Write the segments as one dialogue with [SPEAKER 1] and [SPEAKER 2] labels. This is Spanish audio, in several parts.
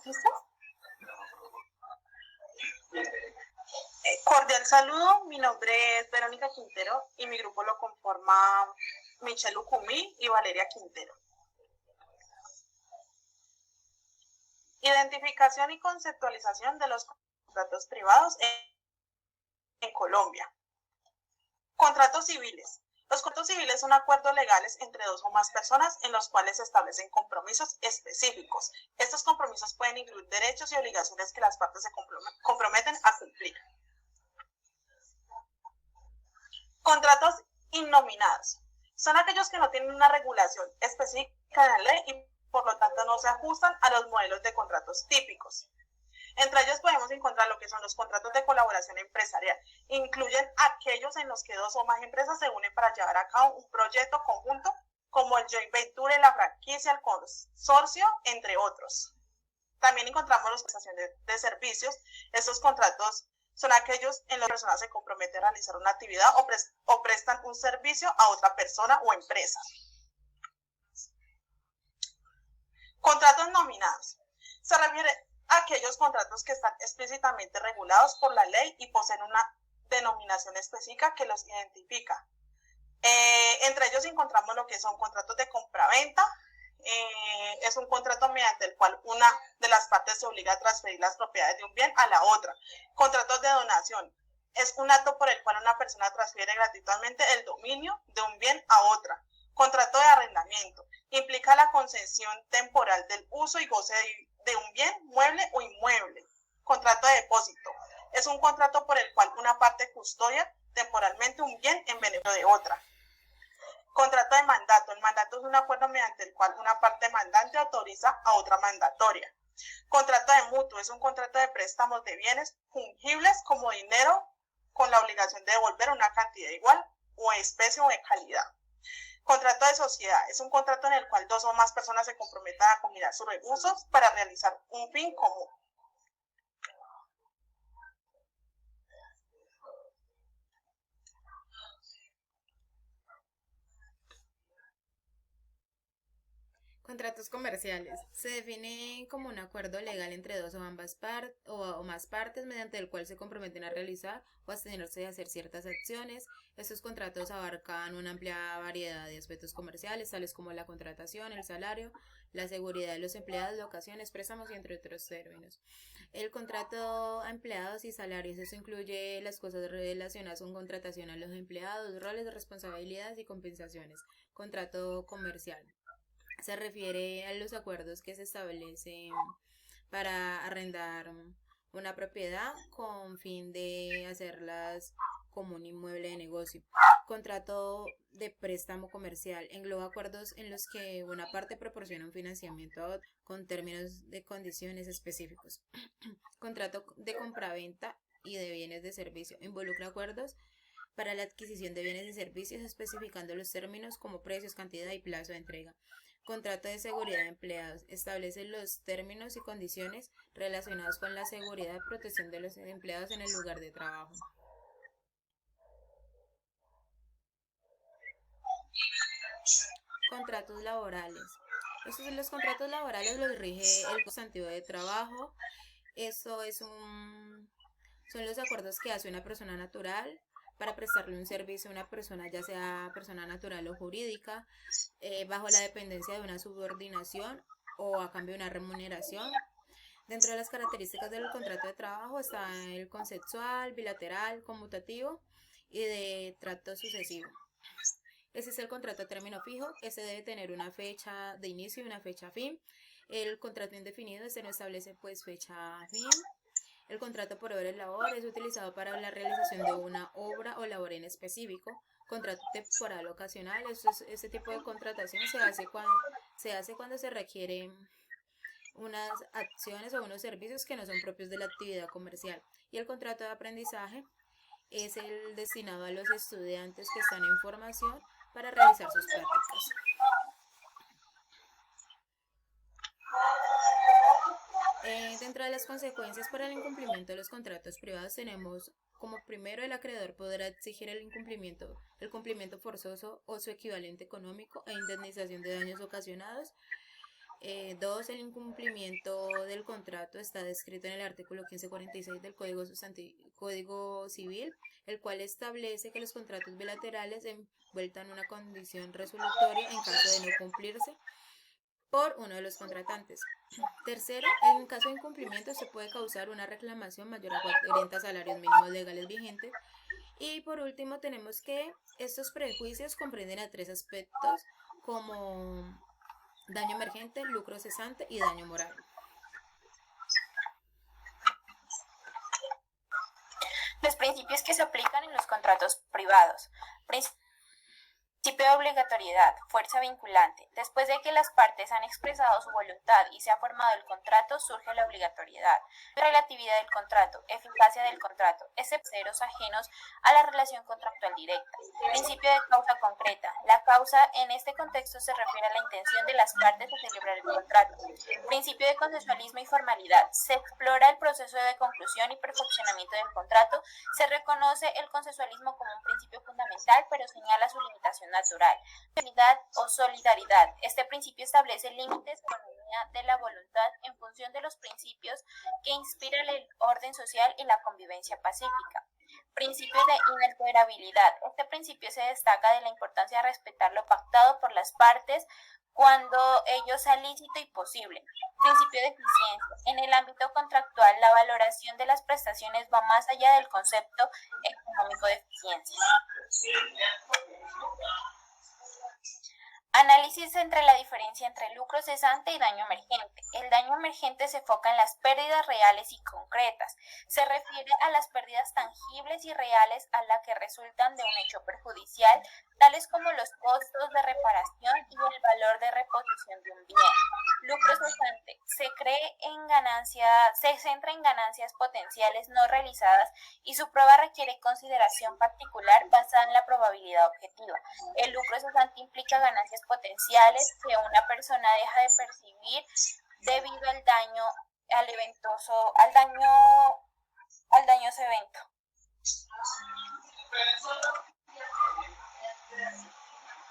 [SPEAKER 1] ¿Listo? Cordial saludo, mi nombre es Verónica Quintero y mi grupo lo conforma Michelle Ucumí y Valeria Quintero. Identificación y conceptualización de los contratos privados en Colombia. Contratos civiles. Los contratos civiles son acuerdos legales entre dos o más personas en los cuales se establecen compromisos específicos. Estos compromisos pueden incluir derechos y obligaciones que las partes se comprometen a cumplir. Contratos innominados. Son aquellos que no tienen una regulación específica en la ley y por lo tanto no se ajustan a los modelos de contratos típicos. Entre ellos podemos encontrar lo que son los contratos de colaboración empresarial. Incluyen aquellos en los que dos o más empresas se unen para llevar a cabo un proyecto conjunto, como el joint venture, la franquicia, el consorcio, entre otros. También encontramos las prestaciones de servicios. Estos contratos son aquellos en los que las personas se comprometen a realizar una actividad o prestan un servicio a otra persona o empresa. Contratos nominados. Se refiere a aquellos contratos que están explícitamente regulados por la ley y poseen una denominación específica que los identifica. Entre ellos encontramos lo que son contratos de compraventa. Es un contrato mediante el cual una de las partes se obliga a transferir las propiedades de un bien a la otra. Contratos de donación. Es un acto por el cual una persona transfiere gratuitamente el dominio de un bien a otra. Contrato de arrendamiento. Implica la concesión temporal del uso y goce de un bien, mueble o inmueble. Contrato de depósito. Es un contrato por el cual una parte custodia temporalmente un bien en beneficio de otra. Contrato de mandato. El mandato es un acuerdo mediante el cual una parte mandante autoriza a otra mandatoria. Contrato de mutuo. Es un contrato de préstamos de bienes fungibles como dinero con la obligación de devolver una cantidad igual o especie o de calidad. Contrato de sociedad. Es un contrato en el cual dos o más personas se comprometen a combinar sus recursos para realizar un fin común.
[SPEAKER 2] Contratos comerciales. Se define como un acuerdo legal entre dos o ambas partes o más partes mediante el cual se comprometen a realizar o abstenerse de hacer ciertas acciones. Estos contratos abarcan una amplia variedad de aspectos comerciales, tales como la contratación, el salario, la seguridad de los empleados, locaciones, préstamos y entre otros términos. El contrato a empleados y salarios, eso incluye las cosas relacionadas con contratación a los empleados, roles, responsabilidades y compensaciones. Contrato comercial se refiere a los acuerdos que se establecen para arrendar una propiedad con fin de hacerlas como un inmueble de negocio. Contrato de préstamo comercial engloba acuerdos en los que una parte proporciona un financiamiento a otra con términos de condiciones específicos. Contrato de compraventa y de bienes de servicio involucra acuerdos para la adquisición de bienes y servicios especificando los términos como precios, cantidad y plazo de entrega. Contrato de seguridad de empleados. Establece los términos y condiciones relacionados con la seguridad y protección de los empleados en el lugar de trabajo. Contratos laborales. Los contratos laborales los rige el sustantivo de trabajo. Esto es son los acuerdos que hace una persona natural para prestarle un servicio a una persona, ya sea persona natural o jurídica, bajo la dependencia de una subordinación o a cambio de una remuneración. Dentro de las características del contrato de trabajo está el consensual, bilateral, conmutativo y de trato sucesivo. Ese es el contrato a término fijo. Este debe tener una fecha de inicio y una fecha fin. El contrato indefinido, este no establece pues fecha fin. El contrato por hora de labor es utilizado para la realización de una obra o labor en específico. Contrato temporal ocasional, este tipo de contratación se hace cuando se requieren unas acciones o unos servicios que no son propios de la actividad comercial. Y el contrato de aprendizaje es el destinado a los estudiantes que están en formación para realizar sus prácticas. Dentro de las consecuencias para el incumplimiento de los contratos privados tenemos como primero el acreedor podrá exigir el cumplimiento forzoso o su equivalente económico e indemnización de daños ocasionados. 2. El incumplimiento del contrato está descrito en el artículo 1546 del Código Civil, el cual establece que los contratos bilaterales envueltan una condición resolutoria en caso de no cumplirse por uno de los contratantes. Tercero, en caso de incumplimiento se puede causar una reclamación mayor a 40 salarios mínimos legales vigentes. Y por último tenemos que estos prejuicios comprenden a 3 aspectos como daño emergente, lucro cesante y daño moral.
[SPEAKER 3] Los principios que se aplican en los contratos privados. Principio de obligatoriedad, fuerza vinculante. Después de que las partes han expresado su voluntad y se ha formado el contrato, surge la obligatoriedad. Relatividad del contrato, eficacia del contrato, exceptos ajenos a la relación contractual directa. Principio de causa concreta. La causa en este contexto se refiere a la intención de las partes de celebrar el contrato. Principio de consensualismo y formalidad. Se explora el proceso de conclusión y perfeccionamiento del contrato. Se reconoce el consensualismo como un principio fundamental, pero señala su limitación natural. Unidad o solidaridad. Este principio establece límites de autonomía de la voluntad en función de los principios que inspiran el orden social y la convivencia pacífica. Principio de inalterabilidad. Este principio se destaca de la importancia de respetar lo pactado por las partes cuando ello sea lícito y posible. Principio de eficiencia. En el ámbito contractual, la valoración de las prestaciones va más allá del concepto económico de eficiencia. Análisis entre la diferencia entre lucro cesante y daño emergente. El daño emergente se enfoca en las pérdidas reales y concretas. Se refiere a las pérdidas tangibles y reales a las que resultan de un hecho perjudicial, tales como los costos de reparación y el valor de reposición de un bien. Lucro cesante se centra en ganancias potenciales no realizadas y su prueba requiere consideración particular basada en la probabilidad objetiva. El lucro cesante implica ganancias potenciales que una persona deja de percibir debido al dañoso evento.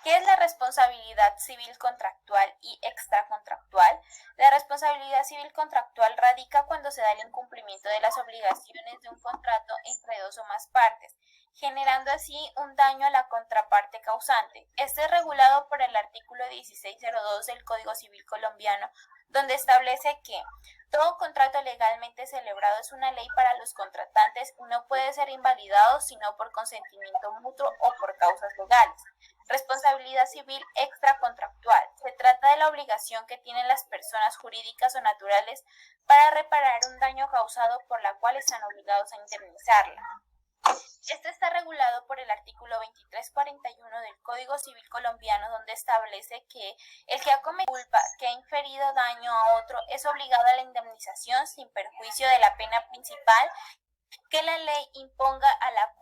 [SPEAKER 3] ¿Qué es la responsabilidad civil contractual y extracontractual? La responsabilidad civil contractual radica cuando se da el incumplimiento de las obligaciones de un contrato entre dos o más partes, generando así un daño a la contraparte causante. Este es regulado por el artículo 1602 del Código Civil colombiano, donde establece que todo contrato legalmente celebrado es una ley para los contratantes y no puede ser invalidado sino por consentimiento mutuo o por causas legales. Responsabilidad civil extracontractual. Se trata de la obligación que tienen las personas jurídicas o naturales para reparar un daño causado por la cual están obligados a indemnizarla. Este está regulado por el artículo 2341 del Código Civil colombiano, donde establece que el que ha cometido culpa, que ha inferido daño a otro, es obligado a la indemnización sin perjuicio de la pena principal que la ley imponga a la